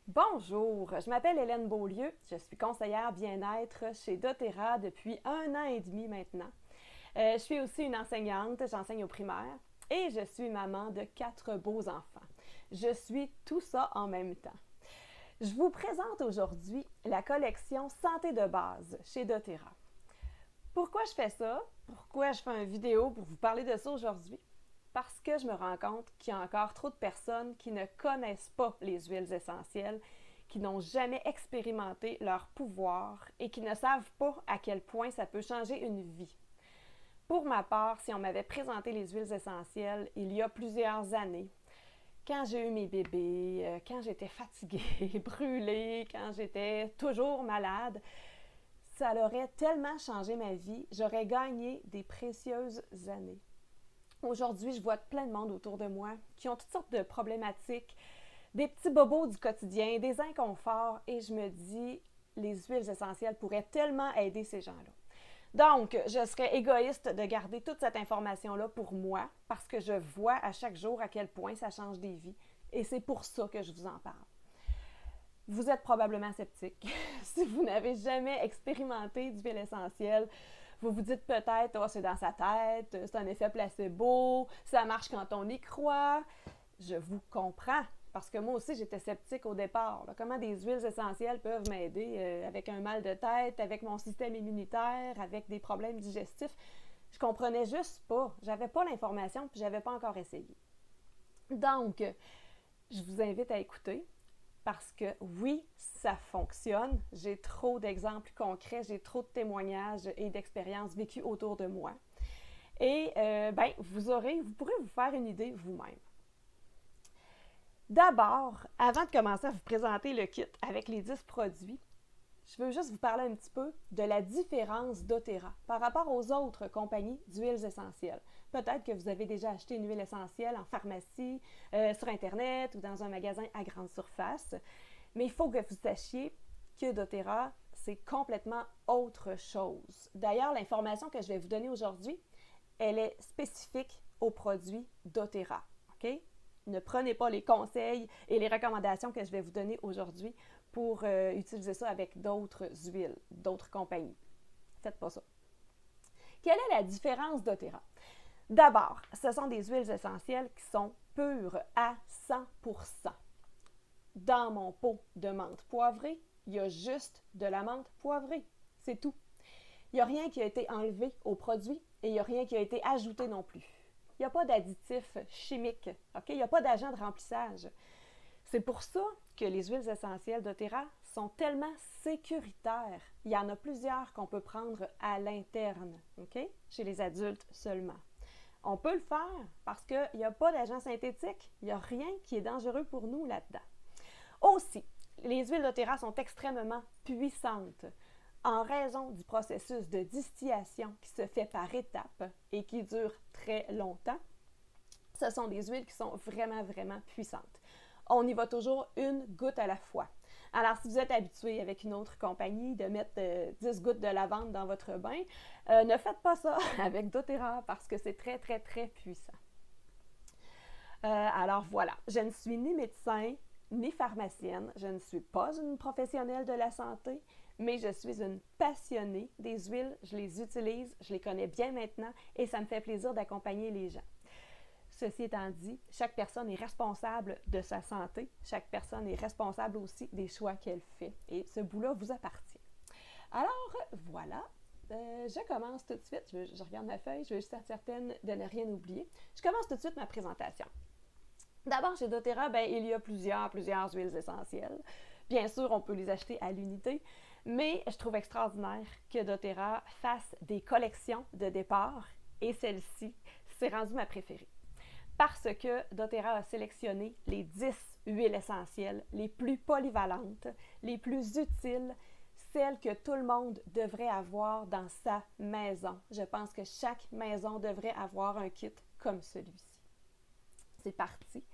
Bonjour, je m'appelle Hélène Beaulieu, je suis conseillère bien-être chez doTERRA depuis 1 an et demi maintenant. Je suis aussi une enseignante, j'enseigne au primaire et je suis maman de 4 beaux enfants. Je suis tout ça en même temps. Je vous présente aujourd'hui la collection Santé de base chez doTERRA. Pourquoi je fais ça? Pourquoi je fais une vidéo pour vous parler de ça aujourd'hui? Parce que je me rends compte qu'il y a encore trop de personnes qui ne connaissent pas les huiles essentielles, qui n'ont jamais expérimenté leur pouvoir et qui ne savent pas à quel point ça peut changer une vie. Pour ma part, si on m'avait présenté les huiles essentielles il y a plusieurs années, quand j'ai eu mes bébés, quand j'étais fatiguée, brûlée, quand j'étais toujours malade, ça aurait tellement changé ma vie, j'aurais gagné des précieuses années. Aujourd'hui, je vois plein de monde autour de moi qui ont toutes sortes de problématiques, des petits bobos du quotidien, des inconforts, et je me dis, les huiles essentielles pourraient tellement aider ces gens-là. Donc, je serais égoïste de garder toute cette information-là pour moi, parce que je vois à chaque jour à quel point ça change des vies, et c'est pour ça que je vous en parle. Vous êtes probablement sceptique. Si vous n'avez jamais expérimenté d'huile essentielle, vous vous dites peut-être, oh, c'est dans sa tête, c'est un effet placebo, ça marche quand on y croit. Je vous comprends, parce que moi aussi, j'étais sceptique au départ. Là. Comment des huiles essentielles peuvent m'aider avec un mal de tête, avec mon système immunitaire, avec des problèmes digestifs? Je comprenais juste pas. J'avais pas l'information, puis j'avais pas encore essayé. Donc, je vous invite à écouter. Parce que oui, ça fonctionne. J'ai trop d'exemples concrets, j'ai trop de témoignages et d'expériences vécues autour de moi. Et vous pourrez vous faire une idée vous-même. D'abord, avant de commencer à vous présenter le kit avec les 10 produits, je veux juste vous parler un petit peu de la différence doTERRA par rapport aux autres compagnies d'huiles essentielles. Peut-être que vous avez déjà acheté une huile essentielle en pharmacie, sur Internet ou dans un magasin à grande surface, mais il faut que vous sachiez que doTERRA, c'est complètement autre chose. D'ailleurs, l'information que je vais vous donner aujourd'hui, elle est spécifique aux produits doTERRA. OK? Ne prenez pas les conseils et les recommandations que je vais vous donner aujourd'hui pour utiliser ça avec d'autres huiles, d'autres compagnies. Faites pas ça. Quelle est la différence doTERRA? D'abord, ce sont des huiles essentielles qui sont pures à 100%. Dans mon pot de menthe poivrée, il y a juste de la menthe poivrée. C'est tout. Il n'y a rien qui a été enlevé au produit et il n'y a rien qui a été ajouté non plus. Il n'y a pas d'additifs chimiques. Okay? Il n'y a pas d'agent de remplissage. C'est pour ça que les huiles essentielles doTERRA sont tellement sécuritaires. Il y en a plusieurs qu'on peut prendre à l'interne, okay? Chez les adultes seulement. On peut le faire parce qu'il n'y a pas d'agent synthétique. Il n'y a rien qui est dangereux pour nous là-dedans. Aussi, les huiles doTERRA sont extrêmement puissantes en raison du processus de distillation qui se fait par étapes et qui dure très longtemps. Ce sont des huiles qui sont vraiment, vraiment puissantes. On y va toujours une goutte à la fois. Alors, si vous êtes habitué avec une autre compagnie de mettre 10 gouttes de lavande dans votre bain, ne faites pas ça avec doTERRA parce que c'est très, très, très puissant. Alors voilà, je ne suis ni médecin, ni pharmacienne, je ne suis pas une professionnelle de la santé, mais je suis une passionnée des huiles, je les utilise, je les connais bien maintenant et ça me fait plaisir d'accompagner les gens. Ceci étant dit, chaque personne est responsable de sa santé, chaque personne est responsable aussi des choix qu'elle fait et ce bout-là vous appartient. Alors voilà, je commence tout de suite, je regarde ma feuille, je veux juste être certaine de ne rien oublier. Je commence tout de suite ma présentation. D'abord, chez doTERRA, il y a plusieurs huiles essentielles. Bien sûr, on peut les acheter à l'unité, mais je trouve extraordinaire que doTERRA fasse des collections de départ et celle-ci, c'est rendu ma préférée. Parce que doTERRA a sélectionné les 10 huiles essentielles les plus polyvalentes, les plus utiles, celles que tout le monde devrait avoir dans sa maison. Je pense que chaque maison devrait avoir un kit comme celui-ci. C'est parti.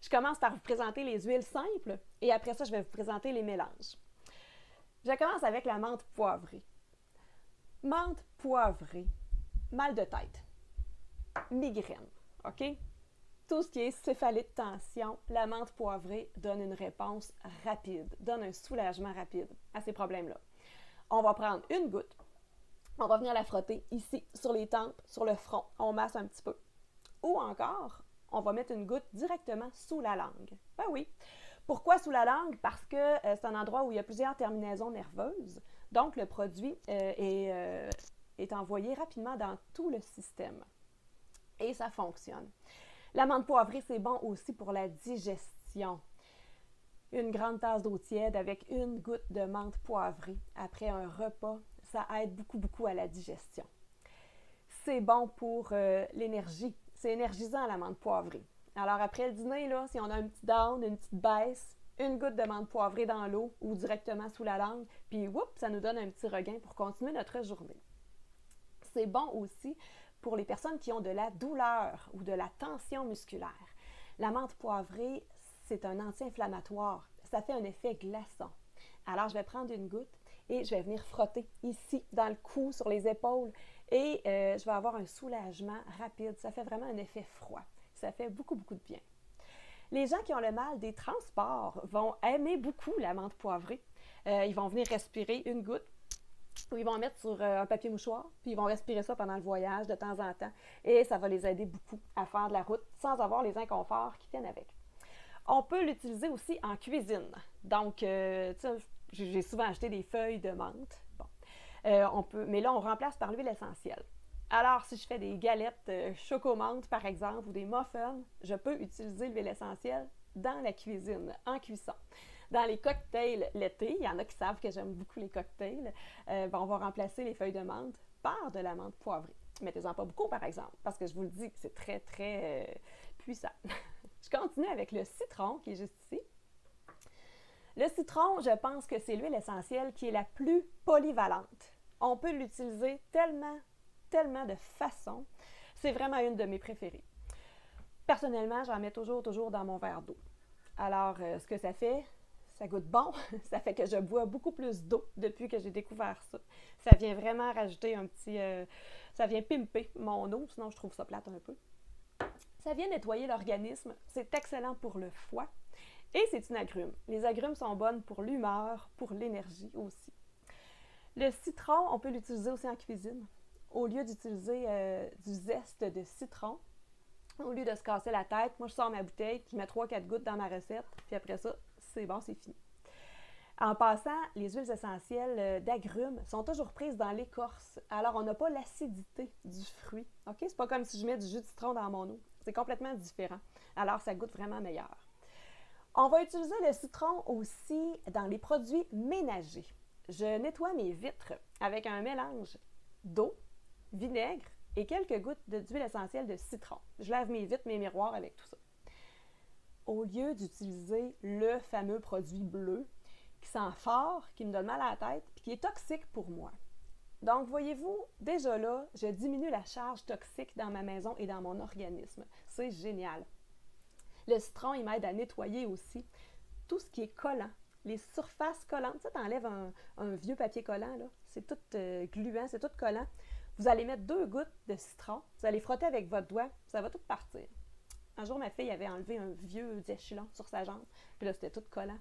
Je commence par vous présenter les huiles simples et après ça, je vais vous présenter les mélanges. Je commence avec la menthe poivrée. Menthe poivrée, mal de tête, migraine, OK? tout ce qui est céphalée de tension, la menthe poivrée donne une réponse rapide, donne un soulagement rapide à ces problèmes-là. On va prendre une goutte, on va venir la frotter ici, sur les tempes, sur le front, on masse un petit peu. Ou encore, on va mettre une goutte directement sous la langue. Ben oui. Pourquoi sous la langue? Parce que c'est un endroit où il y a plusieurs terminaisons nerveuses. Donc, le produit est envoyé rapidement dans tout le système. Et ça fonctionne. La menthe poivrée, c'est bon aussi pour la digestion. Une grande tasse d'eau tiède avec une goutte de menthe poivrée après un repas, ça aide beaucoup à la digestion. C'est bon pour l'énergie. C'est énergisant la menthe poivrée. Alors après le dîner, là, si on a un petit down, une petite baisse, une goutte de menthe poivrée dans l'eau ou directement sous la langue, puis whoop, ça nous donne un petit regain pour continuer notre journée. C'est bon aussi pour les personnes qui ont de la douleur ou de la tension musculaire. La menthe poivrée, c'est un anti-inflammatoire. Ça fait un effet glaçon. Alors, je vais prendre une goutte et je vais venir frotter ici, dans le cou, sur les épaules, et je vais avoir un soulagement rapide. Ça fait vraiment un effet froid. Ça fait beaucoup de bien. Les gens qui ont le mal des transports vont aimer beaucoup la menthe poivrée. Ils vont venir respirer une goutte, ou ils vont en mettre sur un papier mouchoir, puis ils vont respirer ça pendant le voyage de temps en temps, et ça va les aider beaucoup à faire de la route sans avoir les inconforts qui viennent avec. On peut l'utiliser aussi en cuisine. Donc, j'ai souvent acheté des feuilles de menthe. Bon. Mais là, on remplace par l'huile essentielle. Alors, si je fais des galettes choco-menthe, par exemple, ou des muffins, je peux utiliser l'huile essentielle dans la cuisine, en cuisson. Dans les cocktails l'été, il y en a qui savent que j'aime beaucoup les cocktails, on va remplacer les feuilles de menthe par de la menthe poivrée. Mettez-en pas beaucoup, par exemple, parce que je vous le dis, c'est très puissant. Je continue avec le citron, qui est juste ici. Le citron, je pense que c'est l'huile essentielle qui est la plus polyvalente. On peut l'utiliser tellement de façons. C'est vraiment une de mes préférées. Personnellement, j'en mets toujours dans mon verre d'eau. Alors, ce que ça fait, ça goûte bon. Ça fait que je bois beaucoup plus d'eau depuis que j'ai découvert ça. Ça vient vraiment rajouter un petit... ça vient pimper mon eau, sinon je trouve ça plate un peu. Ça vient nettoyer l'organisme. C'est excellent pour le foie. Et c'est une agrume. Les agrumes sont bonnes pour l'humeur, pour l'énergie aussi. Le citron, on peut l'utiliser aussi en cuisine. Au lieu d'utiliser du zeste de citron, au lieu de se casser la tête, moi je sors ma bouteille, puis je mets 3-4 gouttes dans ma recette, puis après ça, c'est bon, c'est fini. En passant, les huiles essentielles d'agrumes sont toujours prises dans l'écorce, alors on n'a pas l'acidité du fruit. OK? C'est pas comme si je mets du jus de citron dans mon eau. C'est complètement différent. Alors ça goûte vraiment meilleur. On va utiliser le citron aussi dans les produits ménagers. Je nettoie mes vitres avec un mélange d'eau, vinaigre et quelques gouttes d'huile essentielle de citron. Je lave mes vitres, mes miroirs avec tout ça. Au lieu d'utiliser le fameux produit bleu qui sent fort, qui me donne mal à la tête et qui est toxique pour moi. Donc, voyez-vous, déjà là, je diminue la charge toxique dans ma maison et dans mon organisme. C'est génial. Le citron, il m'aide à nettoyer aussi tout ce qui est collant. Les surfaces collantes, tu enlèves un vieux papier collant, là, c'est tout gluant, c'est tout collant. Vous allez mettre 2 gouttes de citron, vous allez frotter avec votre doigt, ça va tout partir. Un jour, ma fille avait enlevé un vieux diachylon sur sa jambe, puis là, c'était tout collant.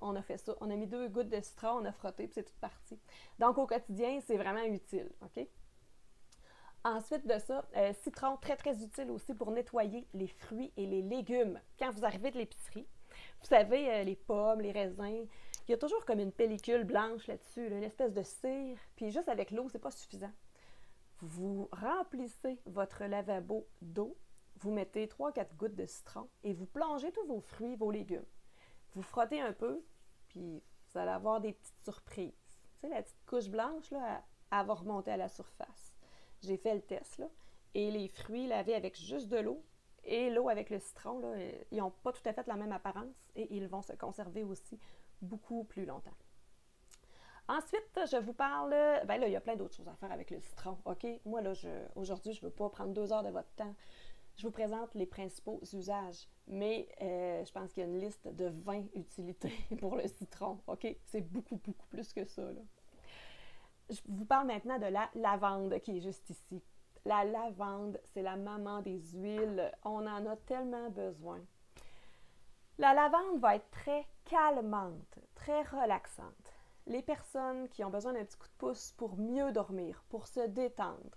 On a fait ça, on a mis 2 gouttes de citron, on a frotté, puis c'est tout parti. Donc, au quotidien, c'est vraiment utile, OK? Ensuite de ça, citron, très utile aussi pour nettoyer les fruits et les légumes. Quand vous arrivez de l'épicerie, vous savez, les pommes, les raisins, il y a toujours comme une pellicule blanche là-dessus, là, une espèce de cire, puis juste avec l'eau, c'est pas suffisant. Vous remplissez votre lavabo d'eau, vous mettez 3-4 gouttes de citron et vous plongez tous vos fruits, vos légumes. Vous frottez un peu, puis vous allez avoir des petites surprises. Tu sais, la petite couche blanche, là, elle va remonter à la surface. J'ai fait le test, là, et les fruits lavés avec juste de l'eau et l'eau avec le citron, là, ils n'ont pas tout à fait la même apparence et ils vont se conserver aussi beaucoup plus longtemps. Ensuite, je vous parle, là, il y a plein d'autres choses à faire avec le citron, OK? Moi, là, aujourd'hui, je ne veux pas prendre 2 heures de votre temps. Je vous présente les principaux usages, mais je pense qu'il y a une liste de 20 utilités pour le citron, OK? C'est beaucoup plus que ça, là. Je vous parle maintenant de la lavande qui est juste ici. La lavande, c'est la maman des huiles. On en a tellement besoin. La lavande va être très calmante, très relaxante. Les personnes qui ont besoin d'un petit coup de pouce pour mieux dormir, pour se détendre,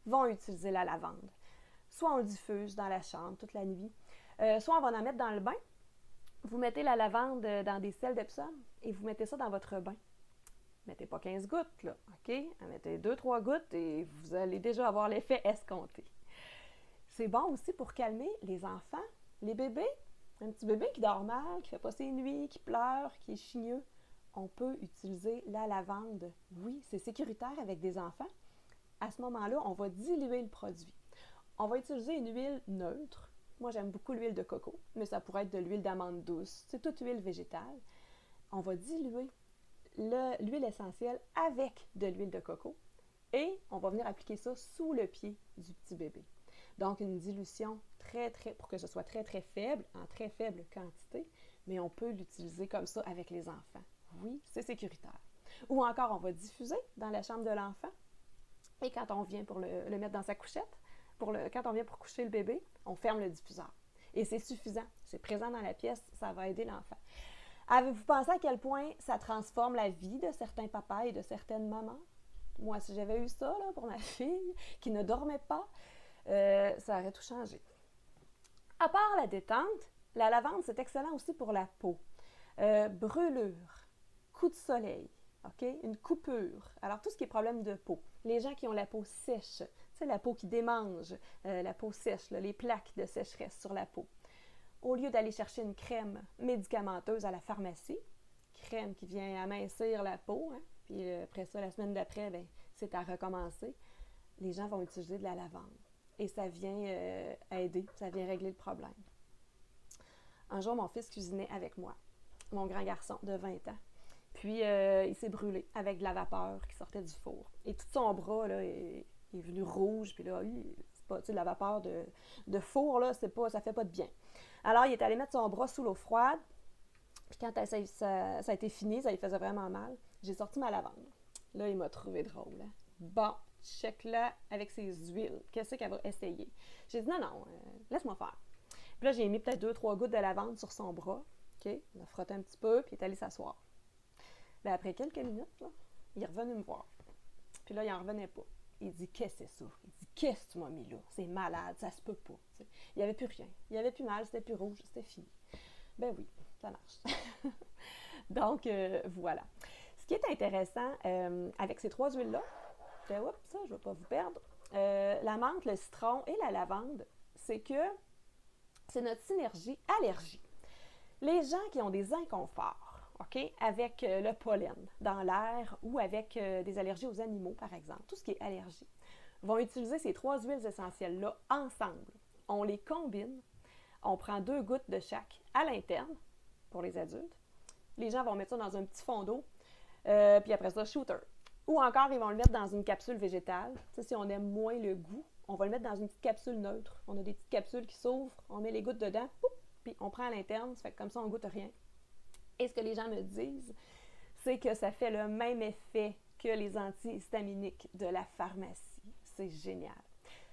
vont utiliser la lavande. Soit on le diffuse dans la chambre toute la nuit, soit on va en mettre dans le bain. Vous mettez la lavande dans des sels d'Epsom et vous mettez ça dans votre bain. Mettez pas 15 gouttes, là, OK? Mettez 2-3 gouttes et vous allez déjà avoir l'effet escompté. C'est bon aussi pour calmer les enfants, les bébés. Un petit bébé qui dort mal, qui fait pas ses nuits, qui pleure, qui est chigneux. On peut utiliser la lavande. Oui, c'est sécuritaire avec des enfants. À ce moment-là, on va diluer le produit. On va utiliser une huile neutre. Moi, j'aime beaucoup l'huile de coco, mais ça pourrait être de l'huile d'amande douce. C'est toute huile végétale. On va diluer l'huile essentielle avec de l'huile de coco et on va venir appliquer ça sous le pied du petit bébé. Donc, une dilution pour que ce soit très, très faible, en très faible quantité, mais on peut l'utiliser comme ça avec les enfants. Oui, c'est sécuritaire. Ou encore, on va diffuser dans la chambre de l'enfant et quand on vient pour le mettre dans sa couchette, quand on vient pour coucher le bébé, on ferme le diffuseur. Et c'est suffisant. C'est présent dans la pièce, ça va aider l'enfant. Avez-vous pensé à quel point ça transforme la vie de certains papas et de certaines mamans? Moi, si j'avais eu ça là, pour ma fille, qui ne dormait pas, ça aurait tout changé. À part la détente, la lavande, c'est excellent aussi pour la peau. Brûlure, coup de soleil, OK? Une coupure. Alors, tout ce qui est problème de peau. Les gens qui ont la peau sèche, tu sais, la peau qui démange, la peau sèche, là, les plaques de sécheresse sur la peau. Au lieu d'aller chercher une crème médicamenteuse à la pharmacie, crème qui vient amincir la peau, hein, puis après ça, la semaine d'après, ben, c'est à recommencer, les gens vont utiliser de la lavande. Et ça vient aider, ça vient régler le problème. Un jour, mon fils cuisinait avec moi, mon grand garçon de 20 ans. Puis, il s'est brûlé avec de la vapeur qui sortait du four. Et tout son bras là, est venu rouge. Puis là, c'est pas, tu sais, la vapeur de four, là, ça fait pas de bien. Alors, il est allé mettre son bras sous l'eau froide. Puis quand ça a été fini, ça lui faisait vraiment mal. J'ai sorti ma lavande. Là, il m'a trouvé drôle. Hein? Bon, check-la avec ses huiles. Qu'est-ce qu'elle va essayer? J'ai dit non, laisse-moi faire. Puis là, j'ai mis peut-être 2-3 gouttes de lavande sur son bras. OK? Il a frotté un petit peu, puis il est allé s'asseoir. Bien, après quelques minutes, là, il est revenu me voir. Puis là, il n'en revenait pas. Il dit, qu'est-ce que c'est ça? Il dit, qu'est-ce que tu m'as mis là? C'est malade, ça se peut pas. T'sais. Il n'y avait plus rien. Il n'y avait plus mal, c'était plus rouge, c'était fini. Ben oui, ça marche. Donc, voilà. Ce qui est intéressant avec ces 3 huiles-là, ça, je ne vais pas vous perdre, la menthe, le citron et la lavande, c'est que c'est notre synergie allergie. Les gens qui ont des inconforts, OK, avec le pollen dans l'air ou avec des allergies aux animaux, par exemple, tout ce qui est allergie, vont utiliser ces 3 huiles essentielles-là ensemble. On les combine, on prend 2 gouttes de chaque à l'interne pour les adultes. Les gens vont mettre ça dans un petit fond d'eau, puis après ça, shooter. Ou encore, ils vont le mettre dans une capsule végétale. Tu sais, si on aime moins le goût, on va le mettre dans une petite capsule neutre. On a des petites capsules qui s'ouvrent, on met les gouttes dedans, puis on prend à l'interne, ça fait que comme ça, on goûte rien. Et ce que les gens me disent, c'est que ça fait le même effet que les antihistaminiques de la pharmacie. C'est génial.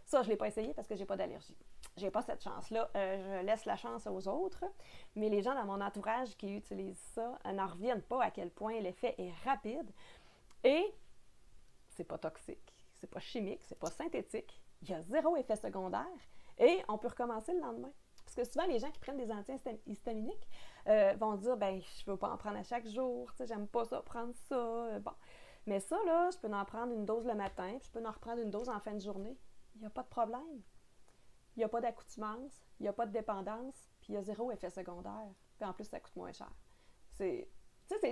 Ça, je ne l'ai pas essayé parce que je n'ai pas d'allergie. Je n'ai pas cette chance-là. Je laisse la chance aux autres. Mais les gens dans mon entourage qui utilisent ça n'en reviennent pas à quel point l'effet est rapide. Et c'est pas toxique, c'est pas chimique, c'est pas synthétique. Il y a 0 effet secondaire. Et on peut recommencer le lendemain. Parce que souvent, les gens qui prennent des antihistaminiques vont dire, ben je ne veux pas en prendre à chaque jour, j'aime pas ça, prendre ça. Bon. Mais ça, là, je peux en prendre une dose le matin, puis je peux en reprendre une dose en fin de journée. Il n'y a pas de problème. Il n'y a pas d'accoutumance, il n'y a pas de dépendance, puis il y a 0 effet secondaire. Puis en plus, ça coûte moins cher. C'est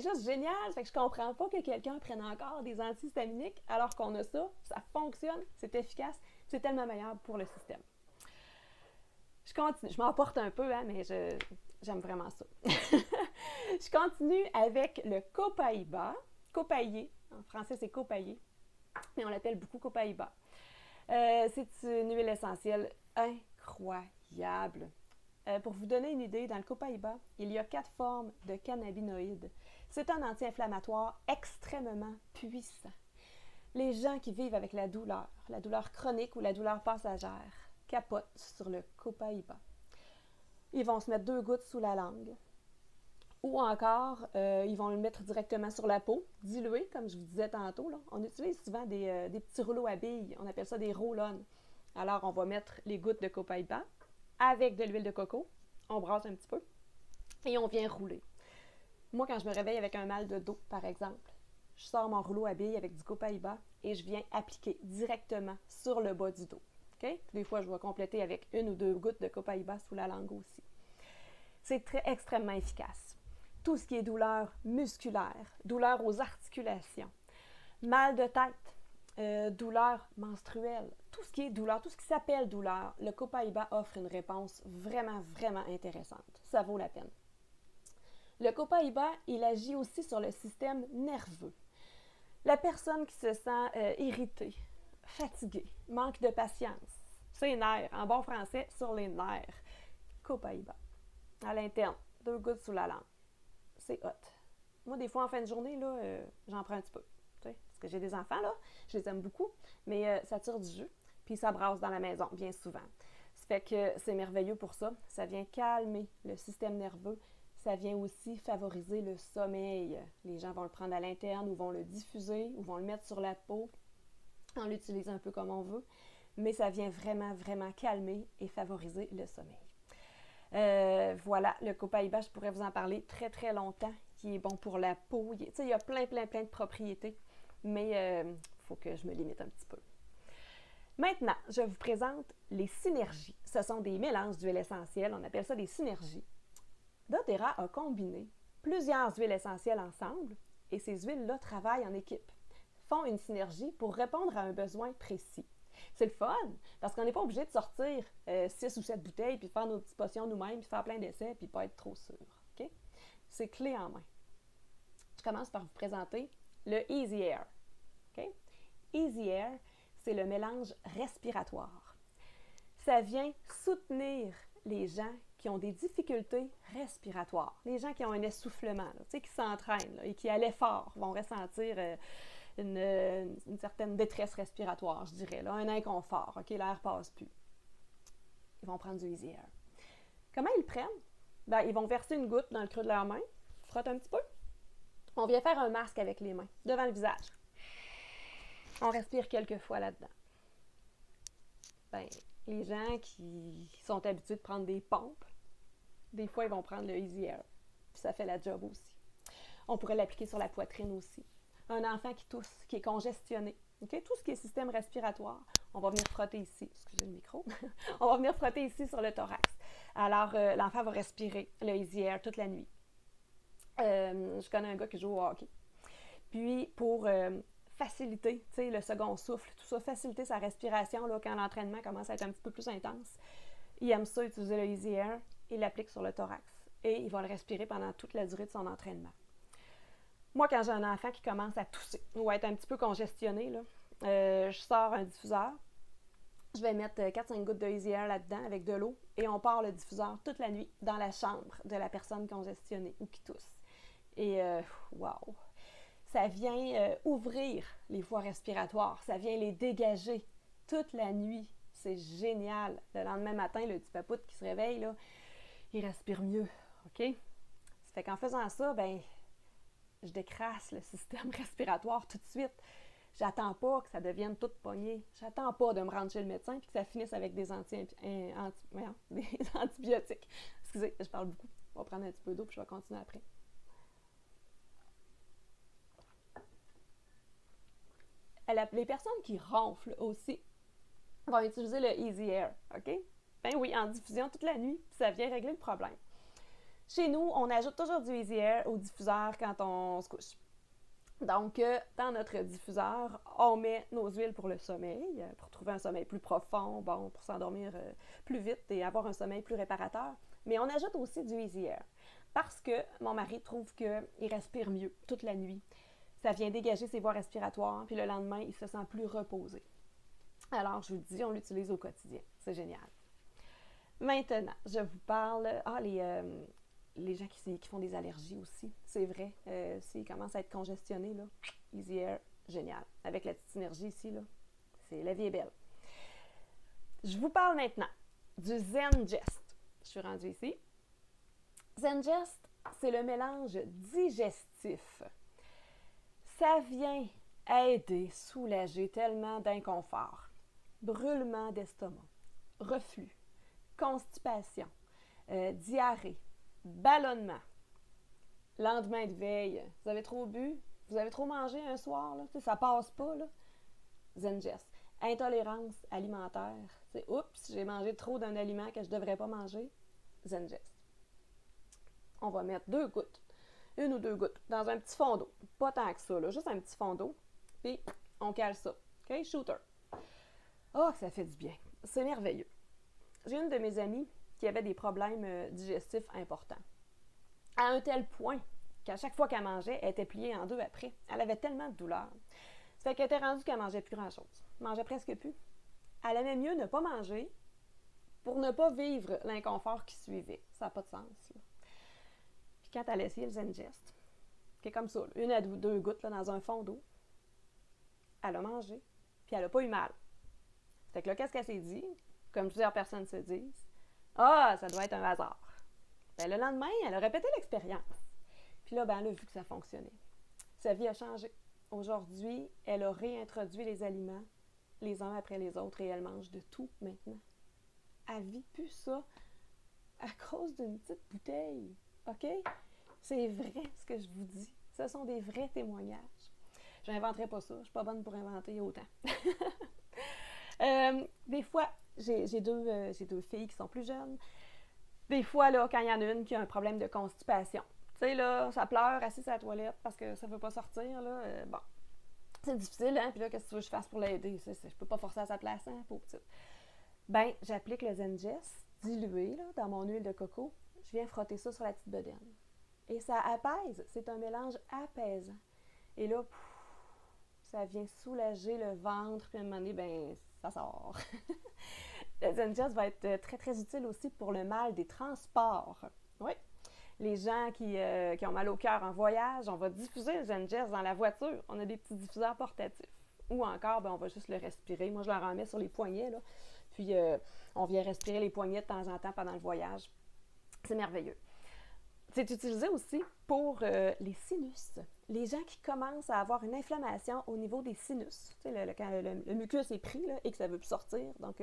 juste génial. Fait que je comprends pas que quelqu'un prenne encore des antihistaminiques alors qu'on a ça. Ça fonctionne, c'est efficace, c'est tellement meilleur pour le système. Je continue. Je m'emporte un peu, hein, mais j'aime vraiment ça. Je continue avec le copaïba. Copaillé. En français, c'est copaillé. Mais on l'appelle beaucoup copaïba. C'est une huile essentielle incroyable. Pour vous donner une idée, dans le copaïba, il y a 4 formes de cannabinoïdes. C'est un anti-inflammatoire extrêmement puissant. Les gens qui vivent avec la douleur chronique ou la douleur passagère, capotent sur le Copaiba. Ils vont se mettre 2 gouttes sous la langue. Ou encore, ils vont le mettre directement sur la peau, dilué, comme je vous disais tantôt. Là. On utilise souvent des petits rouleaux à billes, on appelle ça des roll-on. Alors, on va mettre les gouttes de Copaiba avec de l'huile de coco, on brasse un petit peu, et on vient rouler. Moi, quand je me réveille avec un mal de dos, par exemple, je sors mon rouleau à billes avec du Copaiba et je viens appliquer directement sur le bas du dos. Okay? Des fois, je vais compléter avec 1 ou 2 gouttes de Copaiba sous la langue aussi. C'est extrêmement efficace. Tout ce qui est douleur musculaire, douleur aux articulations, mal de tête, douleur menstruelle, tout ce qui est douleur, tout ce qui s'appelle douleur, le Copaiba offre une réponse vraiment, vraiment intéressante. Ça vaut la peine. Le Copaiba, il agit aussi sur le système nerveux. La personne qui se sent irritée, fatiguée, manque de patience, ses nerfs, en bon français, sur les nerfs, Copaiba. À l'interne, 2 gouttes sous la langue. C'est hot. Moi, des fois, en fin de journée, là, j'en prends un petit peu. Parce que j'ai des enfants, là, je les aime beaucoup, mais ça tire du jus, puis ça brasse dans la maison, bien souvent. Ça fait que c'est merveilleux pour ça. Ça vient calmer le système nerveux. Ça vient aussi favoriser le sommeil. Les gens vont le prendre à l'interne ou vont le diffuser ou vont le mettre sur la peau. On l'utilise un peu comme on veut, mais ça vient vraiment, vraiment calmer et favoriser le sommeil. Voilà, le Copaiba, je pourrais vous en parler très, très longtemps, qui est bon pour la peau. Il y a plein de propriétés, mais il faut que je me limite un petit peu. Maintenant, je vous présente les synergies. Ce sont des mélanges d'huiles essentielles, on appelle ça des synergies. doTERRA a combiné plusieurs huiles essentielles ensemble et ces huiles-là travaillent en équipe, font une synergie pour répondre à un besoin précis. C'est le fun, parce qu'on n'est pas obligé de sortir 6 ou 7 bouteilles, puis faire nos petites potions nous-mêmes, puis faire plein d'essais, puis pas être trop sûr. Okay? C'est clé en main. Je commence par vous présenter le Easy Air. Okay? Easy Air, c'est le mélange respiratoire. Ça vient soutenir les gens qui ont des difficultés respiratoires, les gens qui ont un essoufflement, là, qui s'entraînent là, et qui, à l'effort, vont ressentir une certaine détresse respiratoire, je dirais, là, un inconfort, OK, l'air passe plus. Ils vont prendre du Easy Air. Comment ils le prennent? Ben, ils vont verser une goutte dans le creux de leur main, frottent un petit peu. On vient faire un masque avec les mains, devant le visage. On respire quelques fois là-dedans. Ben, les gens qui sont habitués de prendre des pompes, des fois, ils vont prendre le Easy Air. Puis ça fait la job aussi. On pourrait l'appliquer sur la poitrine aussi. Un enfant qui tousse, qui est congestionné, okay? Tout ce qui est système respiratoire, on va venir frotter ici. Excusez le micro. On va venir frotter ici sur le thorax. Alors, l'enfant va respirer le Easy Air toute la nuit. Je connais un gars qui joue au hockey. Puis, pour faciliter le second souffle, tout ça, faciliter sa respiration là, quand l'entraînement commence à être un petit peu plus intense, il aime ça, utiliser le Easy Air, il l'applique sur le thorax et il va le respirer pendant toute la durée de son entraînement. Moi, quand j'ai un enfant qui commence à tousser ou à être un petit peu congestionné, là, je sors un diffuseur, je vais mettre 4-5 gouttes de Easy Air là-dedans avec de l'eau et on part le diffuseur toute la nuit dans la chambre de la personne congestionnée ou qui tousse. Et wow! Ça vient ouvrir les voies respiratoires, ça vient les dégager toute la nuit. C'est génial. Le lendemain matin, le petit papoute qui se réveille, là, il respire mieux. OK? Ça fait qu'en faisant ça, ben, je décrasse le système respiratoire tout de suite. J'attends pas que ça devienne toute pognée. J'attends pas de me rendre chez le médecin et que ça finisse avec des antibiotiques. Excusez, je parle beaucoup. On va prendre un petit peu d'eau puis je vais continuer après. Les personnes qui ronflent aussi vont utiliser le Easy Air, OK? Ben oui, en diffusion toute la nuit, ça vient régler le problème. Chez nous, on ajoute toujours du Easy Air au diffuseur quand on se couche. Donc, dans notre diffuseur, on met nos huiles pour le sommeil, pour trouver un sommeil plus profond, bon, pour s'endormir plus vite et avoir un sommeil plus réparateur. Mais on ajoute aussi du Easy Air parce que mon mari trouve qu'il respire mieux toute la nuit. Ça vient dégager ses voies respiratoires, puis le lendemain, il se sent plus reposé. Alors, je vous le dis, on l'utilise au quotidien. C'est génial. Maintenant, je vous parle... les gens qui font des allergies aussi, c'est vrai. S'ils commencent à être congestionnés, là, Easy Air, génial. Avec la petite énergie ici, là, la vie est belle. Je vous parle maintenant du Zengest. Je suis rendue ici. Zengest, c'est le mélange digestif. Ça vient aider, soulager tellement d'inconfort. Brûlement d'estomac, reflux, constipation, diarrhée, ballonnement, lendemain de veille. Vous avez trop bu? Vous avez trop mangé un soir? Là? Ça passe pas, là. Zengest. Intolérance alimentaire. Oups, j'ai mangé trop d'un aliment que je ne devrais pas manger. Zengest. On va mettre 2 gouttes, 1 ou 2 gouttes, dans un petit fond d'eau. Pas tant que ça, là, juste un petit fond d'eau. Puis, on cale ça. OK? Shooter. Oh, ça fait du bien. C'est merveilleux. J'ai une de mes amies qui avait des problèmes digestifs importants. À un tel point qu'à chaque fois qu'elle mangeait, elle était pliée en 2 après. Elle avait tellement de douleur. Ça fait qu'elle était rendue qu'elle ne mangeait plus grand-chose. Elle mangeait presque plus. Elle aimait mieux ne pas manger pour ne pas vivre l'inconfort qui suivait. Ça n'a pas de sens, là. Puis quand elle a essayé le Zengest, qui est comme ça, 1 à 2 gouttes là, dans un fond d'eau, elle a mangé, puis elle n'a pas eu mal. Fait que là, qu'est-ce qu'elle s'est dit? Comme plusieurs personnes se disent, « Ah, ça doit être un hasard. » Ben, le lendemain, elle a répété l'expérience. Puis là, ben, elle a vu que ça fonctionnait. Sa vie a changé. Aujourd'hui, elle a réintroduit les aliments les uns après les autres et elle mange de tout maintenant. Elle vit plus ça à cause d'une petite bouteille. OK? C'est vrai ce que je vous dis. Ce sont des vrais témoignages. Je n'inventerai pas ça. Je ne suis pas bonne pour inventer autant. Des fois, j'ai deux filles qui sont plus jeunes. Des fois, là, quand il y en a une qui a un problème de constipation, tu sais, là, ça pleure assise à la toilette parce que ça ne veut pas sortir, là, bon. C'est difficile, hein? Puis là, qu'est-ce que tu veux que je fasse pour l'aider? Je peux pas forcer à sa place, hein, pauvre petite. Ben, j'applique le Zengest dilué, là, dans mon huile de coco. Je viens frotter ça sur la petite bedaine. Et ça apaise. C'est un mélange apaisant. Et là, ça vient soulager le ventre, puis à un moment donné, ben, ça sort. Le Zengest va être très, très utile aussi pour le mal des transports. Oui. Les gens qui ont mal au cœur en voyage, on va diffuser le Zengest dans la voiture. On a des petits diffuseurs portatifs. Ou encore, ben, on va juste le respirer. Moi, je le remets sur les poignets, là. Puis, on vient respirer les poignets de temps en temps pendant le voyage. C'est merveilleux. C'est utilisé aussi pour les sinus. Les gens qui commencent à avoir une inflammation au niveau des sinus. Tu sais, quand le mucus est pris là, et que ça ne veut plus sortir, donc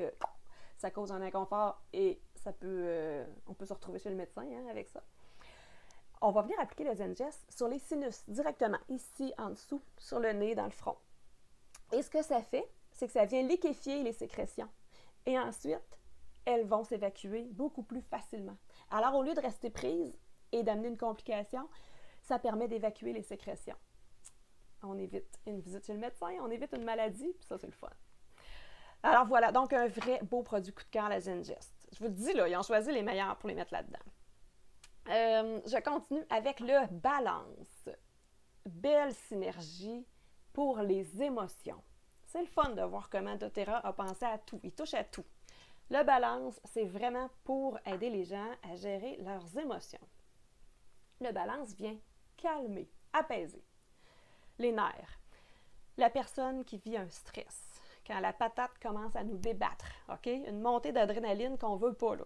ça cause un inconfort et on peut se retrouver chez le médecin hein, avec ça. On va venir appliquer le Zengest sur les sinus directement, ici en dessous, sur le nez, dans le front. Et ce que ça fait, c'est que ça vient liquéfier les sécrétions. Et ensuite, elles vont s'évacuer beaucoup plus facilement. Alors, au lieu de rester prises et d'amener une complication, ça permet d'évacuer les sécrétions. On évite une visite chez le médecin, on évite une maladie, puis ça, c'est le fun. Alors voilà, donc un vrai beau produit coup de cœur, la Zengest. Je vous le dis, là, ils ont choisi les meilleurs pour les mettre là-dedans. Je continue avec le Balance. Belle synergie pour les émotions. C'est le fun de voir comment doTERRA a pensé à tout. Il touche à tout. Le Balance, c'est vraiment pour aider les gens à gérer leurs émotions. Le Balance vient calmer, apaiser les nerfs. La personne qui vit un stress, quand la patate commence à nous débattre, OK? Une montée d'adrénaline qu'on ne veut pas, là.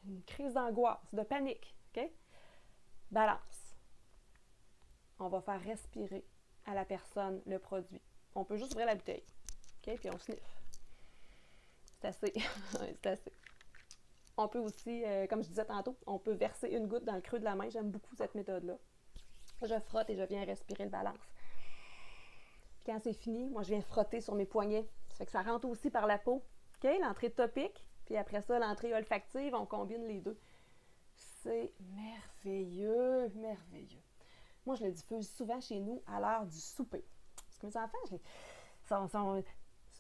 Une crise d'angoisse, de panique, OK? Balance. On va faire respirer à la personne le produit. On peut juste ouvrir la bouteille, OK? Puis on sniffe. C'est assez. C'est assez. On peut aussi, comme je disais tantôt, on peut verser une goutte dans le creux de la main. J'aime beaucoup cette méthode-là. Je frotte et je viens respirer le Balance. Puis quand c'est fini, moi, je viens frotter sur mes poignets. Ça fait que ça rentre aussi par la peau. OK? L'entrée topique. Puis après ça, l'entrée olfactive, on combine les deux. C'est merveilleux, merveilleux. Moi, je le diffuse souvent chez nous à l'heure du souper. Parce que mes enfants,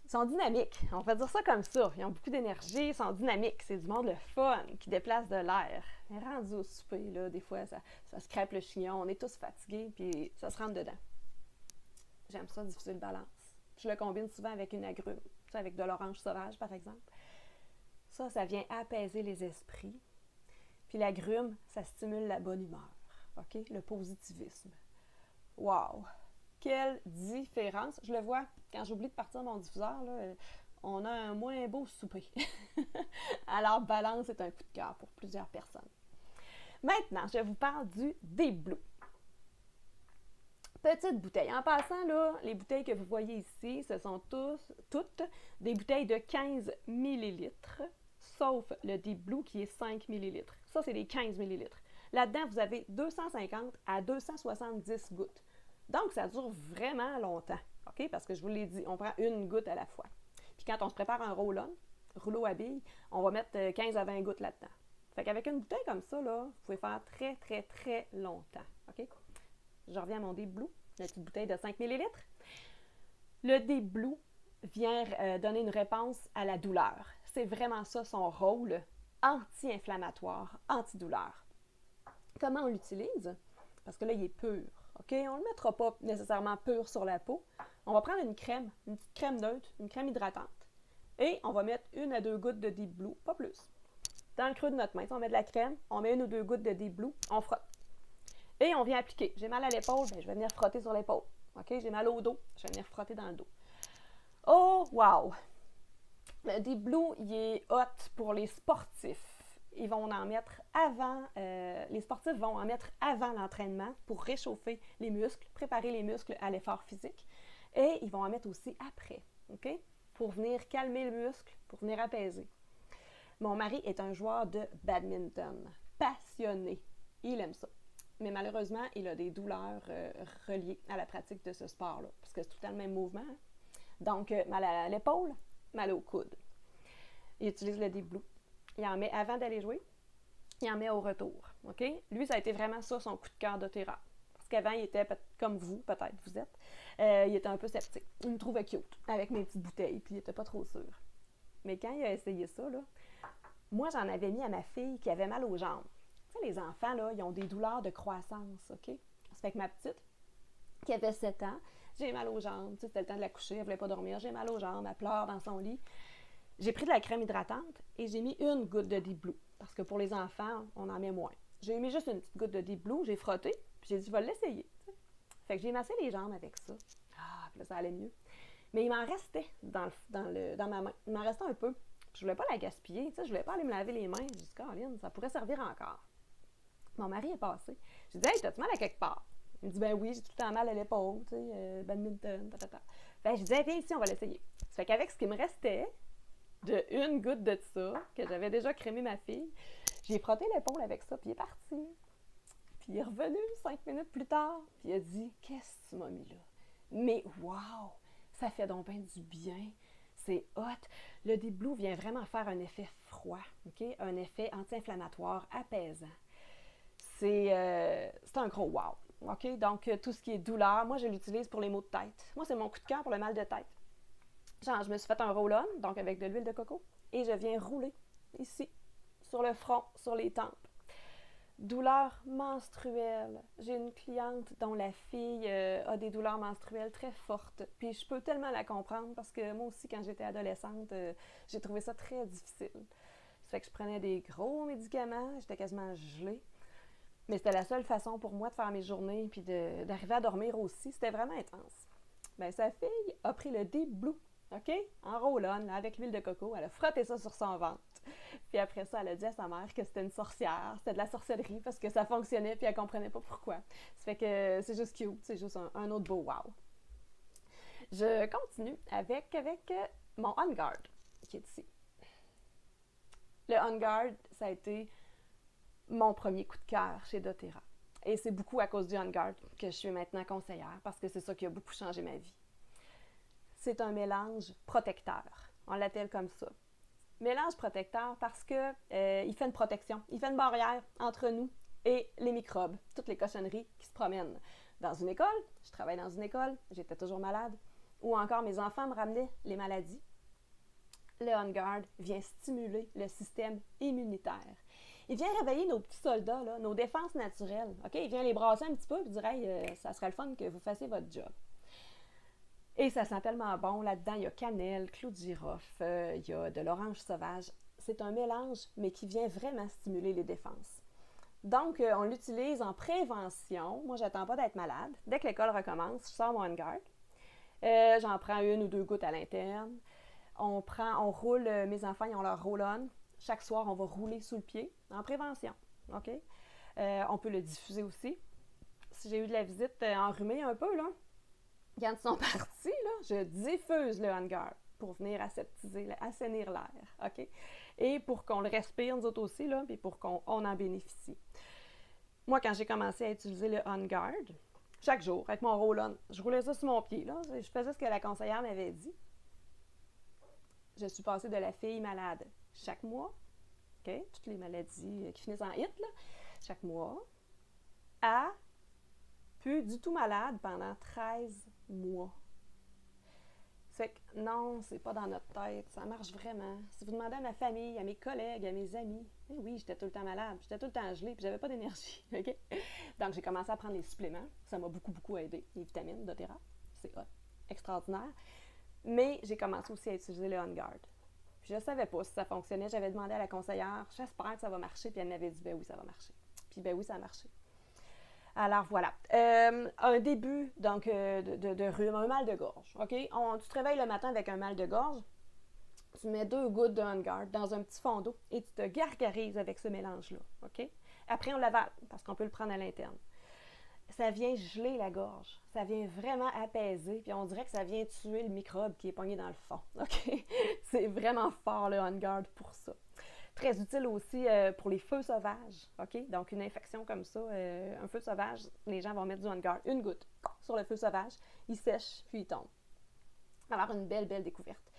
sont dynamiques. On va dire ça comme ça. Ils ont beaucoup d'énergie, ils sont dynamiques. C'est du monde le fun qui déplace de l'air. Mais rendu au souper, là, des fois, ça se crêpe le chignon. On est tous fatigués, puis ça se rentre dedans. J'aime ça, diffuser le Balance. Je le combine souvent avec une agrume. Tu sais, avec de l'orange sauvage, par exemple. Ça vient apaiser les esprits. Puis l'agrume, ça stimule la bonne humeur. OK? Le positivisme. Wow! quelle différence. Je le vois quand j'oublie de partir mon diffuseur, là, on a un moins beau souper. Alors, Balance est un coup de cœur pour plusieurs personnes. Maintenant, je vous parle du Deep Blue. Petite bouteille. En passant, là, les bouteilles que vous voyez ici, ce sont toutes des bouteilles de 15 ml, sauf le Deep Blue qui est 5 ml. Ça, c'est des 15 ml. Là-dedans, vous avez 250 à 270 gouttes. Donc, ça dure vraiment longtemps, OK? Parce que je vous l'ai dit, on prend une goutte à la fois. Puis quand on se prépare un roll-on, rouleau à billes, on va mettre 15 à 20 gouttes là-dedans. Fait qu'avec une bouteille comme ça, là, vous pouvez faire très, très, très longtemps, OK? Je reviens à mon Deep Blue, la petite bouteille de 5 ml. Le Deep Blue vient donner une réponse à la douleur. C'est vraiment ça son rôle, anti-inflammatoire, antidouleur. Comment on l'utilise? Parce que là, il est pur. OK? On ne le mettra pas nécessairement pur sur la peau. On va prendre une petite crème neutre, une crème hydratante. Et on va mettre 1 à 2 gouttes de Deep Blue, pas plus. Dans le creux de notre main, si on met de la crème, on met 1 ou 2 gouttes de Deep Blue, on frotte. Et on vient appliquer. J'ai mal à l'épaule, bien, je vais venir frotter sur l'épaule. OK? J'ai mal au dos, je vais venir frotter dans le dos. Oh, wow! Le Deep Blue, il est hot pour les sportifs. Ils vont en mettre avant, les sportifs vont en mettre avant l'entraînement pour réchauffer les muscles, préparer les muscles à l'effort physique. Et ils vont en mettre aussi après, OK? Pour venir calmer le muscle, pour venir apaiser. Mon mari est un joueur de badminton, passionné. Il aime ça. Mais malheureusement, il a des douleurs reliées à la pratique de ce sport-là, parce que c'est tout le temps le même mouvement. Hein? Donc, mal à l'épaule, mal au coude. Il utilise le Deep Blue. Il en met avant d'aller jouer, il en met au retour. OK? Lui, ça a été vraiment ça, son coup de cœur d'Otera. Parce qu'avant, il était comme vous, peut-être, vous êtes. Il était un peu sceptique. Il me trouvait cute, avec mes petites bouteilles, puis il n'était pas trop sûr. Mais quand il a essayé ça, là, moi, j'en avais mis à ma fille qui avait mal aux jambes. Tu sais, les enfants, là, ils ont des douleurs de croissance, OK? Ça fait que ma petite, qui avait 7 ans, j'ai mal aux jambes. Tu sais, c'était le temps de la coucher, elle ne voulait pas dormir, j'ai mal aux jambes, elle pleure dans son lit. J'ai pris de la crème hydratante et j'ai mis 1 goutte de Deep Blue. Parce que pour les enfants, on en met moins. J'ai mis juste une petite goutte de Deep Blue, j'ai frotté, puis j'ai dit, je vais l'essayer. Fait que j'ai massé les jambes avec ça. Ah, puis là, ça allait mieux. Mais il m'en restait dans ma main. Il m'en restait un peu. Puis je voulais pas la gaspiller, tu sais, je voulais pas aller me laver les mains. J'ai dit, Caroline, ça pourrait servir encore. Mon mari est passé. J'ai dit, hey, t'as-tu mal à quelque part? Il me dit, ben oui, j'ai tout le temps mal à l'épaule, tu sais, badminton, patata. Ben, je disais, viens ici, on va l'essayer. Ça fait qu'avec ce qui me restait, de 1 goutte de ça, que j'avais déjà crémé ma fille, j'ai frotté l'épaule avec ça, puis il est parti. Puis il est revenu 5 minutes plus tard, puis il a dit, qu'est-ce que tu m'as mis là? Mais wow! Ça fait donc bien du bien. C'est hot. Le Deep Blue vient vraiment faire un effet froid, OK? Un effet anti-inflammatoire, apaisant. C'est un gros wow. OK? Donc, tout ce qui est douleur, moi, je l'utilise pour les maux de tête. Moi, c'est mon coup de cœur pour le mal de tête. Genre, je me suis fait un roll-on, donc avec de l'huile de coco, et je viens rouler ici, sur le front, sur les tempes. Douleurs menstruelles. J'ai une cliente dont la fille a des douleurs menstruelles très fortes. Puis je peux tellement la comprendre parce que moi aussi, quand j'étais adolescente, j'ai trouvé ça très difficile. Ça fait que je prenais des gros médicaments, j'étais quasiment gelée. Mais c'était la seule façon pour moi de faire mes journées puis d'arriver à dormir aussi. C'était vraiment intense. Bien, sa fille a pris le Deep Blue, OK? En roll-on, avec l'huile de coco. Elle a frotté ça sur son ventre. Puis après ça, elle a dit à sa mère que c'était une sorcière. C'était de la sorcellerie parce que ça fonctionnait puis elle comprenait pas pourquoi. Ça fait que c'est juste cute. C'est juste un autre beau wow. Je continue avec mon On Guard qui est ici. Le On Guard, ça a été mon premier coup de cœur chez doTERRA. Et c'est beaucoup à cause du On Guard que je suis maintenant conseillère parce que c'est ça qui a beaucoup changé ma vie. C'est un mélange protecteur. On l'appelle comme ça. Mélange protecteur parce que il fait une protection, il fait une barrière entre nous et les microbes, toutes les cochonneries qui se promènent. Dans une école, je travaille dans une école, j'étais toujours malade, ou encore mes enfants me ramenaient les maladies. Le On Guard vient stimuler le système immunitaire. Il vient réveiller nos petits soldats, là, nos défenses naturelles. OK? Il vient les brasser un petit peu et dire hey, ça serait le fun que vous fassiez votre job. Et ça sent tellement bon. Là-dedans, il y a cannelle, clou de girofle, il y a de l'orange sauvage. C'est un mélange, mais qui vient vraiment stimuler les défenses. Donc, on l'utilise en prévention. Moi, j'attends pas d'être malade. Dès que l'école recommence, je sors mon OnGuard. J'en prends 1 ou 2 gouttes à l'interne. On roule, mes enfants, ils ont leur roll-on. Chaque soir, on va rouler sous le pied en prévention. OK? On peut le diffuser aussi. Si j'ai eu de la visite enrhumée un peu, là, quand ils sont partis, là, je diffuse le OnGuard pour venir assainir l'air. OK? Et pour qu'on le respire, nous autres aussi, là, puis pour qu'on en bénéficie. Moi, quand j'ai commencé à utiliser le OnGuard, chaque jour, avec mon roll-on, je roulais ça sur mon pied, là. Je faisais ce que la conseillère m'avait dit. Je suis passée de la fille malade chaque mois, OK? Toutes les maladies qui finissent en hit, là, chaque mois, à plus du tout malade pendant 13 mois. Fait que non, c'est pas dans notre tête, ça marche vraiment. Si vous demandez à ma famille, à mes collègues, à mes amis, oui, j'étais tout le temps malade, j'étais tout le temps gelée, puis j'avais pas d'énergie, OK? Donc, j'ai commencé à prendre les suppléments. Ça m'a beaucoup aidé. Les vitamines, doTERRA, c'est extraordinaire. Mais j'ai commencé aussi à utiliser le OnGuard. Puis je savais pas si ça fonctionnait. J'avais demandé à la conseillère, j'espère que ça va marcher, puis elle m'avait dit, ben oui, ça va marcher. Puis ben oui, ça a marché. Alors voilà, un début donc de rhume, un mal de gorge, OK? Tu te réveilles le matin avec un mal de gorge, tu mets 2 gouttes de OnGuard dans un petit fond d'eau et tu te gargarises avec ce mélange-là, OK? Après, on l'avale parce qu'on peut le prendre à l'interne. Ça vient geler la gorge, ça vient vraiment apaiser, puis on dirait que ça vient tuer le microbe qui est pogné dans le fond, OK? C'est vraiment fort le OnGuard pour ça. Très utile aussi pour les feux sauvages, OK? Donc, une infection comme ça, un feu sauvage, les gens vont mettre du OnGuard, 1 goutte sur le feu sauvage, il sèche, puis il tombe. Alors, une belle découverte.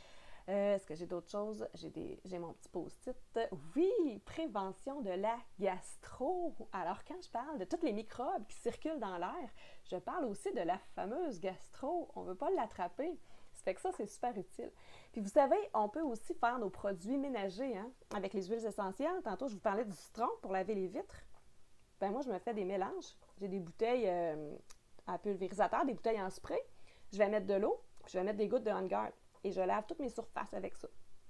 Est-ce que j'ai d'autres choses? J'ai mon petit post-it. Oui, prévention de la gastro. Alors, quand je parle de tous les microbes qui circulent dans l'air, je parle aussi de la fameuse gastro. On ne veut pas l'attraper. Ça fait que ça, c'est super utile. Puis vous savez, on peut aussi faire nos produits ménagers avec les huiles essentielles. Tantôt, je vous parlais du citron pour laver les vitres. Ben moi, je me fais des mélanges. J'ai des bouteilles à pulvérisateur, des bouteilles en spray. Je vais mettre de l'eau, puis je vais mettre des gouttes de OnGuard. Et je lave toutes mes surfaces avec ça.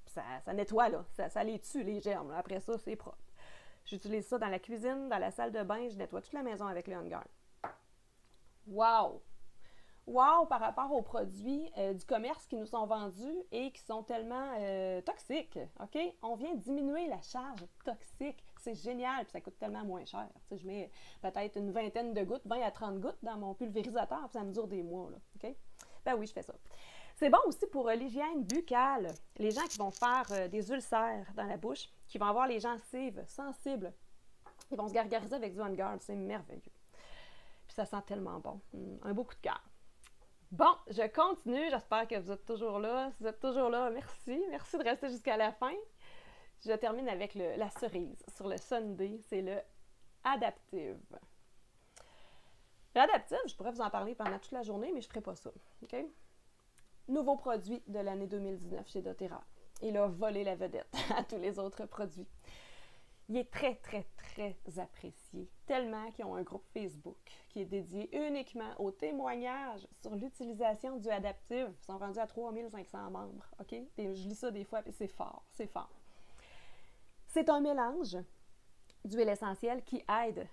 Ça nettoie, là. Ça les tue, les germes. Là. Après ça, c'est propre. J'utilise ça dans la cuisine, dans la salle de bain. Je nettoie toute la maison avec le OnGuard. Wow! Wow par rapport aux produits du commerce qui nous sont vendus et qui sont tellement toxiques, OK? On vient diminuer la charge toxique. C'est génial, puis ça coûte tellement moins cher. Tu sais, je mets peut-être une vingtaine de gouttes, 20 à 30 gouttes dans mon pulvérisateur, puis ça me dure des mois, là, OK? Ben oui, je fais ça. C'est bon aussi pour l'hygiène buccale. Les gens qui vont faire des ulcères dans la bouche, qui vont avoir les gencives sensibles, ils vont se gargariser avec du OnGuard. C'est merveilleux. Puis ça sent tellement bon. Un beau coup de cœur. Bon, je continue. J'espère que vous êtes toujours là. Si vous êtes toujours là, merci. Merci de rester jusqu'à la fin. Je termine avec la cerise sur le sundae. C'est le Adaptive. L'Adaptive, je pourrais vous en parler pendant toute la journée, mais je ne ferai pas ça. OK? Nouveau produit de l'année 2019 chez doTERRA. Il a volé la vedette à tous les autres produits. Il est très apprécié, tellement qu'ils ont un groupe Facebook qui est dédié uniquement aux témoignages sur l'utilisation du Adaptive. Ils sont rendus à 3500 membres, OK? Et je lis ça des fois, et c'est fort. C'est un mélange d'huile essentielle qui aide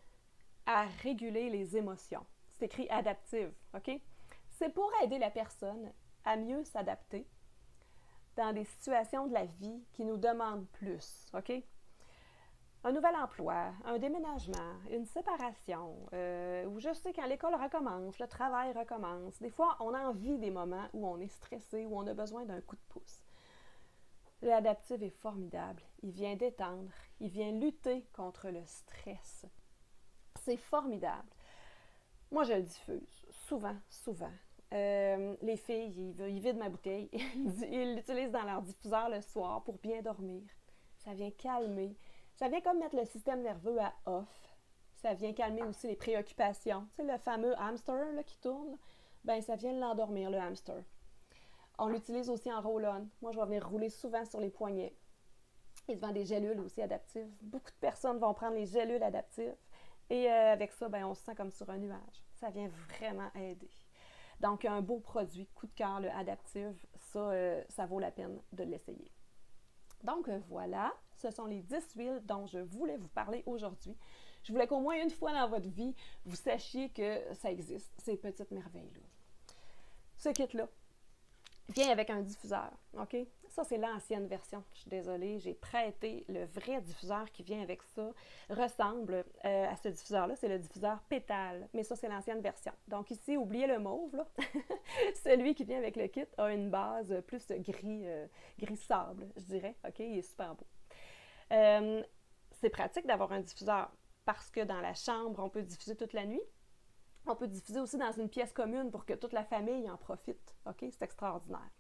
à réguler les émotions. C'est écrit Adaptive, OK? C'est pour aider la personne à mieux s'adapter dans des situations de la vie qui nous demandent plus, OK? Un nouvel emploi, un déménagement, une séparation, ou je sais quand l'école recommence, le travail recommence. Des fois, on a envie des moments où on est stressé, où on a besoin d'un coup de pouce. Le Adaptive est formidable. Il vient détendre, il vient lutter contre le stress. C'est formidable. Moi, je le diffuse souvent. Les filles, ils vident ma bouteille. Ils l'utilisent dans leur diffuseur le soir pour bien dormir. Ça vient calmer. Ça vient comme mettre le système nerveux à off. Ça vient calmer aussi les préoccupations. Tu sais, le fameux hamster là, qui tourne, ben ça vient l'endormir, le hamster. On l'utilise aussi en roll-on. Moi, je vais venir rouler souvent sur les poignets. Ils vendent des gélules aussi adaptives. Beaucoup de personnes vont prendre les gélules adaptives. Et avec ça, ben, on se sent comme sur un nuage. Ça vient vraiment aider. Donc, un beau produit, coup de cœur, le Adaptive, ça vaut la peine de l'essayer. Donc, voilà, ce sont les 10 huiles dont je voulais vous parler aujourd'hui. Je voulais qu'au moins une fois dans votre vie, vous sachiez que ça existe, ces petites merveilles-là. Ce kit-là vient avec un diffuseur, OK? Ça, c'est l'ancienne version. Je suis désolée, j'ai prêté le vrai diffuseur qui vient avec ça. Ressemble à ce diffuseur-là, c'est le diffuseur pétale, mais ça, c'est l'ancienne version. Donc ici, oubliez le mauve, là. Celui qui vient avec le kit a une base plus gris sable, je dirais, OK? Il est super beau. C'est pratique d'avoir un diffuseur parce que dans la chambre, on peut diffuser toute la nuit. On peut diffuser aussi dans une pièce commune pour que toute la famille en profite. OK? C'est extraordinaire.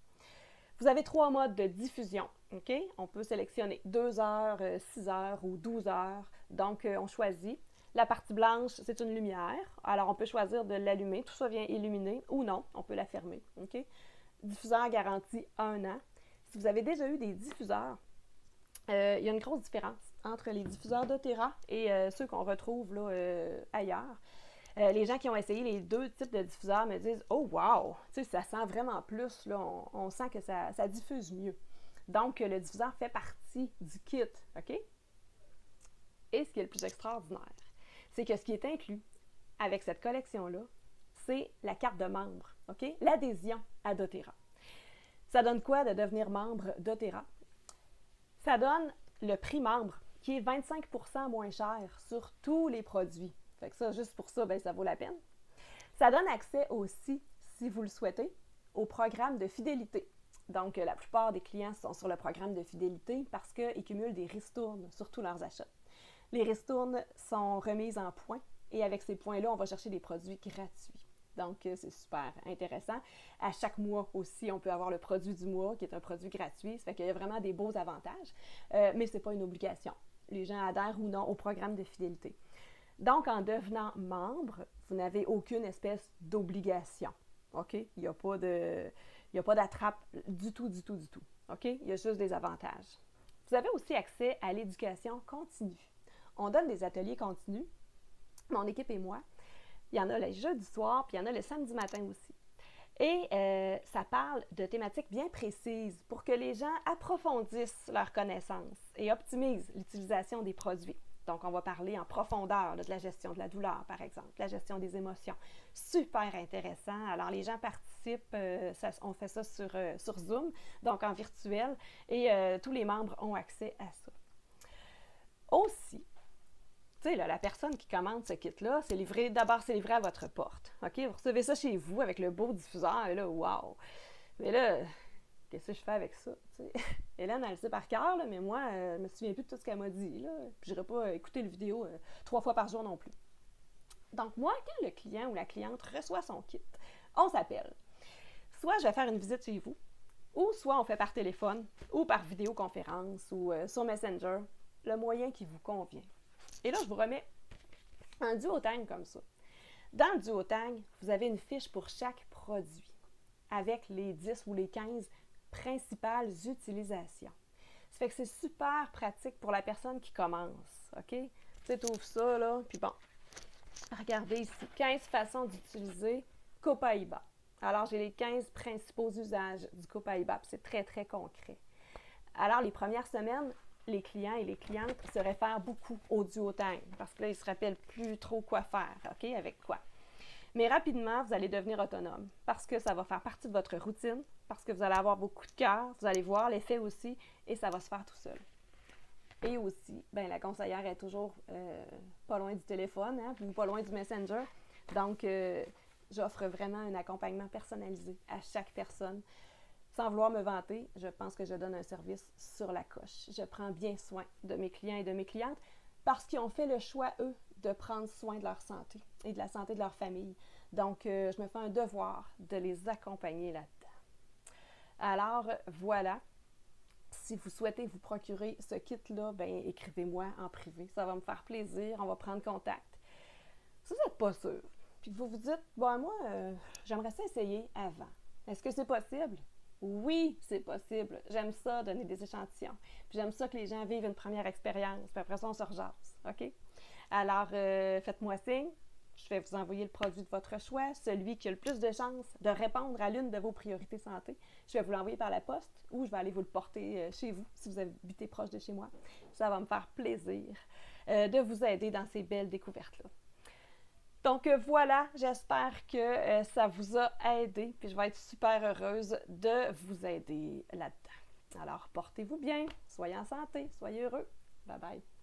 Vous avez 3 modes de diffusion. OK? On peut sélectionner 2 heures, 6 heures ou 12 heures. Donc, on choisit. La partie blanche, c'est une lumière. Alors, on peut choisir de l'allumer. Tout ça vient illuminer ou non. On peut la fermer. OK? Diffuseur garanti 1 an. Si vous avez déjà eu des diffuseurs, il y a une grosse différence entre les diffuseurs doTERRA et ceux qu'on retrouve là, ailleurs. Les gens qui ont essayé les 2 types de diffuseurs me disent « Oh wow! » Tu sais, ça sent vraiment plus, là, on sent que ça diffuse mieux. Donc, le diffuseur fait partie du kit, OK? Et ce qui est le plus extraordinaire, c'est que ce qui est inclus avec cette collection-là, c'est la carte de membre, OK? L'adhésion à doTERRA. Ça donne quoi de devenir membre doTERRA? Ça donne le prix membre, qui est 25% moins cher sur tous les produits. Fait que ça, juste pour ça, ben, ça vaut la peine. Ça donne accès aussi, si vous le souhaitez, au programme de fidélité. Donc, la plupart des clients sont sur le programme de fidélité parce qu'ils cumulent des ristournes sur tous leurs achats. Les ristournes sont remises en points et avec ces points-là, on va chercher des produits gratuits. Donc, c'est super intéressant. À chaque mois aussi, on peut avoir le produit du mois qui est un produit gratuit. Ça fait qu'il y a vraiment des beaux avantages, mais ce n'est pas une obligation. Les gens adhèrent ou non au programme de fidélité. Donc, en devenant membre, vous n'avez aucune espèce d'obligation. OK? Il n'y a pas d'attrape du tout. OK? Il y a juste des avantages. Vous avez aussi accès à l'éducation continue. On donne des ateliers continus, mon équipe et moi. Il y en a le jeudi soir, puis il y en a le samedi matin aussi. Et ça parle de thématiques bien précises pour que les gens approfondissent leurs connaissances et optimisent l'utilisation des produits. Donc, on va parler en profondeur de la gestion de la douleur, par exemple, de la gestion des émotions. Super intéressant. Alors, les gens participent, on fait ça sur Zoom, donc en virtuel, et tous les membres ont accès à ça. Aussi, tu sais, la personne qui commande ce kit-là, c'est livré à votre porte. OK? Vous recevez ça chez vous avec le beau diffuseur, et là, wow! Mais là, qu'est-ce que je fais avec ça? T'sais? Hélène, elle le sait par cœur, mais moi, je ne me souviens plus de tout ce qu'elle m'a dit. Là. Puis je n'irai pas écouter le vidéo 3 fois par jour non plus. Donc, moi, quand le client ou la cliente reçoit son kit, on s'appelle. Soit je vais faire une visite chez vous, ou soit on fait par téléphone, ou par vidéoconférence, ou sur Messenger, le moyen qui vous convient. Et là, je vous remets un duotang comme ça. Dans le duotang, vous avez une fiche pour chaque produit, avec les 10 ou les 15 principales utilisations. Ça fait que c'est super pratique pour la personne qui commence, OK? Tu sais, tu ouvres ça, là, puis bon, regardez ici, 15 façons d'utiliser Copaiba. Alors, j'ai les 15 principaux usages du Copaiba, puis c'est très, très concret. Alors, les premières semaines, les clients et les clientes se réfèrent beaucoup au duotang, parce que là, ils ne se rappellent plus trop quoi faire, OK? Avec quoi? Mais rapidement, vous allez devenir autonome parce que ça va faire partie de votre routine, parce que vous allez avoir vos coups de cœur, vous allez voir l'effet aussi, et ça va se faire tout seul. Et aussi, bien, la conseillère est toujours pas loin du téléphone, hein, ou pas loin du Messenger. Donc, j'offre vraiment un accompagnement personnalisé à chaque personne. Sans vouloir me vanter, je pense que je donne un service sur la coche. Je prends bien soin de mes clients et de mes clientes parce qu'ils ont fait le choix, eux, de prendre soin de leur santé et de la santé de leur famille. Donc, je me fais un devoir de les accompagner là-dedans. Alors, voilà. Si vous souhaitez vous procurer ce kit-là, bien, écrivez-moi en privé. Ça va me faire plaisir. On va prendre contact. Si vous n'êtes pas sûr, puis que vous vous dites, bon, moi, j'aimerais ça essayer avant. Est-ce que c'est possible? Oui, c'est possible. J'aime ça, donner des échantillons. Puis j'aime ça que les gens vivent une première expérience. Puis après ça, on se rejase. OK? Alors, faites-moi signe. Je vais vous envoyer le produit de votre choix, celui qui a le plus de chances de répondre à l'une de vos priorités santé. Je vais vous l'envoyer par la poste ou je vais aller vous le porter chez vous si vous habitez proche de chez moi. Ça va me faire plaisir. de vous aider dans ces belles découvertes-là. Donc voilà, j'espère que ça vous a aidé, puis je vais être super heureuse de vous aider là-dedans. Alors, portez-vous bien, soyez en santé, soyez heureux. Bye bye.